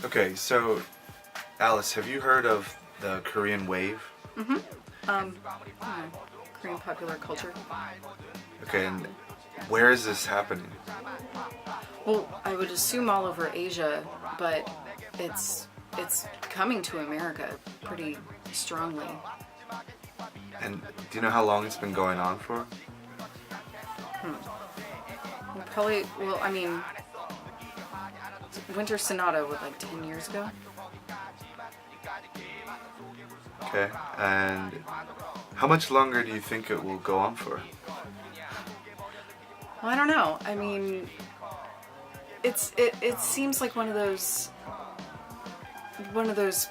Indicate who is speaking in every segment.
Speaker 1: Okay, so Alice, have you heard of the Korean wave?
Speaker 2: Korean popular culture.
Speaker 1: Okay, and where is this happening?
Speaker 2: Well, I would assume all over Asia, but it's coming to America pretty strongly.
Speaker 1: And do you know how long it's been going on for?
Speaker 2: Well, I mean, Winter Sonata was like 10 years ago.
Speaker 1: Okay, and how much longer do you think it will go on for?
Speaker 2: Well, I don't know. I mean, it seems like one of those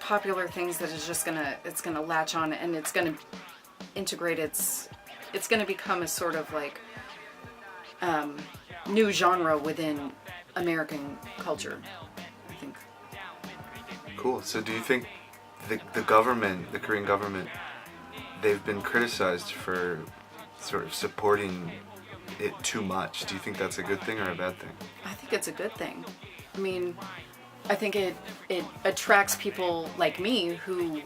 Speaker 2: popular things that is just gonna latch on, and it's gonna integrate it's gonna become a sort of like new genre within American culture, I think.
Speaker 1: Cool. So do you think the government, the Korean government, they've been criticized for sort of supporting it too much? Do you think that's a good thing or a bad thing?
Speaker 2: I think it's a good thing. I mean, I think it attracts people like me who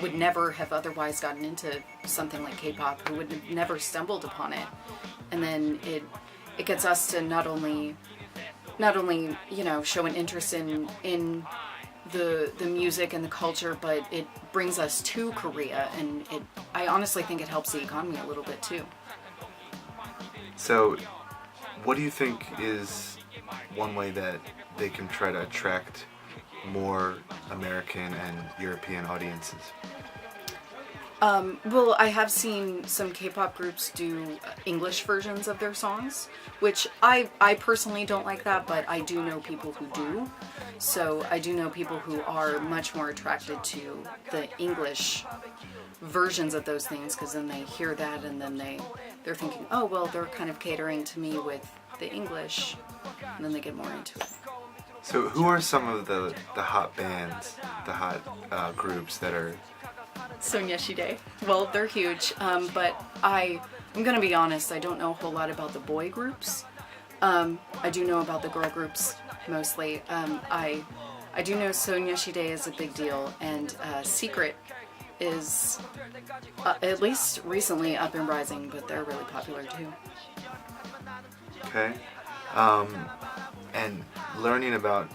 Speaker 2: would never have otherwise gotten into something like K-pop, who would have never stumbled upon it. And then it gets us to not only show an interest in the music and the culture, but it brings us to Korea, and I honestly think it helps the economy a little bit too.
Speaker 1: So, what do you think is one way that they can try to attract more American and European audiences?
Speaker 2: Well, I have seen some K-pop groups do English versions of their songs, which I personally don't like that, but I do know people who do. So I do know people who are much more attracted to the English versions of those things, because then they hear that and then they're thinking, oh, well, they're kind of catering to me with the English, and then they get more into it.
Speaker 1: So who are some of the hot bands, the hot groups that are...
Speaker 2: Sonia Shide. Well, they're huge, but I'm gonna be honest, I don't know a whole lot about the boy groups. I do know about the girl groups mostly. I do know Sonia Shide is a big deal, and Secret is at least recently up and rising, but they're really popular too.
Speaker 1: Okay. And learning about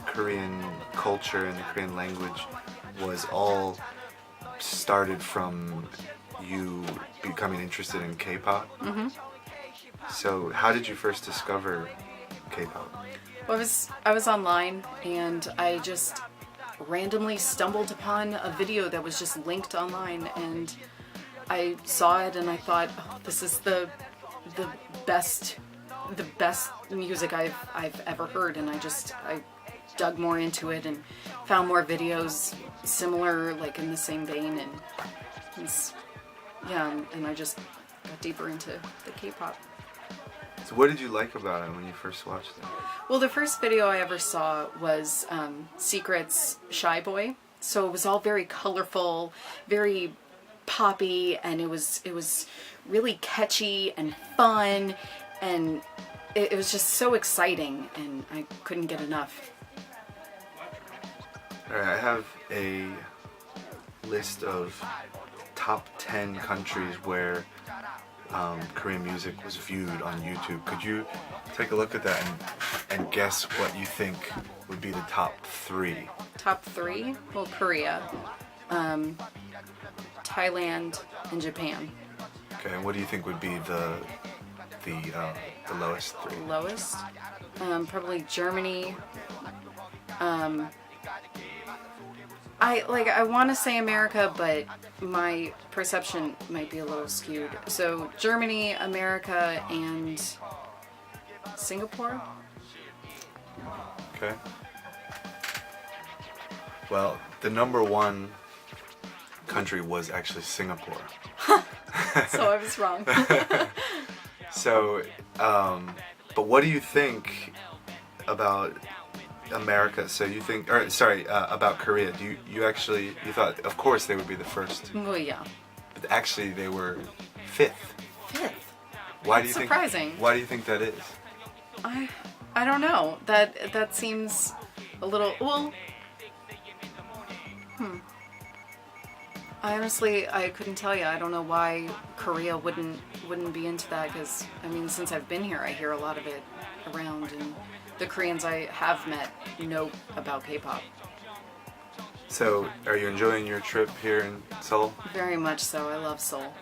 Speaker 1: Korean culture and the Korean language was all started from you becoming interested in K-pop?
Speaker 2: Mm-hmm.
Speaker 1: So how did you first discover K-pop?
Speaker 2: Well, I was online, and I just randomly stumbled upon a video that was just linked online, and I saw it and I thought, oh, this is the best music I've ever heard, and I dug more into it and found more videos similar, like in the same vein, and I just got deeper into the K-pop.
Speaker 1: So what did you like about it when you first watched it?
Speaker 2: Well, the first video I ever saw was Secret's Shy Boy. So it was all very colorful, very poppy, and it was really catchy and fun, and it was just so exciting, and I couldn't get enough.
Speaker 1: Alright, I have a list of top 10 countries where Korean music was viewed on YouTube. Could you take a look at that and guess what you think would be the top 3?
Speaker 2: Top 3? Well, Korea, Thailand, and Japan.
Speaker 1: Okay, and what do you think would be the lowest 3?
Speaker 2: Lowest? Probably Germany. I want to say America, but my perception might be a little skewed. So Germany, America, and Singapore?
Speaker 1: Okay. Well, the number 1 country was actually Singapore.
Speaker 2: So I was wrong.
Speaker 1: So, but what do you think about America? So you think, about Korea. You thought, of course, they would be the first.
Speaker 2: Well, yeah.
Speaker 1: But actually, they were 5th.
Speaker 2: 5th?
Speaker 1: Why do you
Speaker 2: surprising.
Speaker 1: Why do you think that is?
Speaker 2: I don't know. That seems a little. Well, I couldn't tell you. I don't know why Korea wouldn't be into that, because I mean, since I've been here, I hear a lot of it around, and the Koreans I have met know about K-pop.
Speaker 1: So, are you enjoying your trip here in Seoul?
Speaker 2: Very much so. I love Seoul.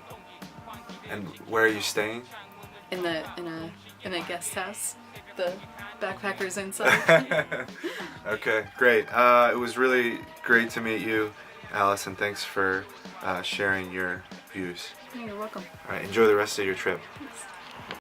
Speaker 1: And where are you staying?
Speaker 2: In a guest house, the backpackers inside.
Speaker 1: Okay, great. It was really great to meet you, Alice, and thanks for sharing your views.
Speaker 2: You're welcome.
Speaker 1: All right, enjoy the rest of your trip.
Speaker 2: Thanks.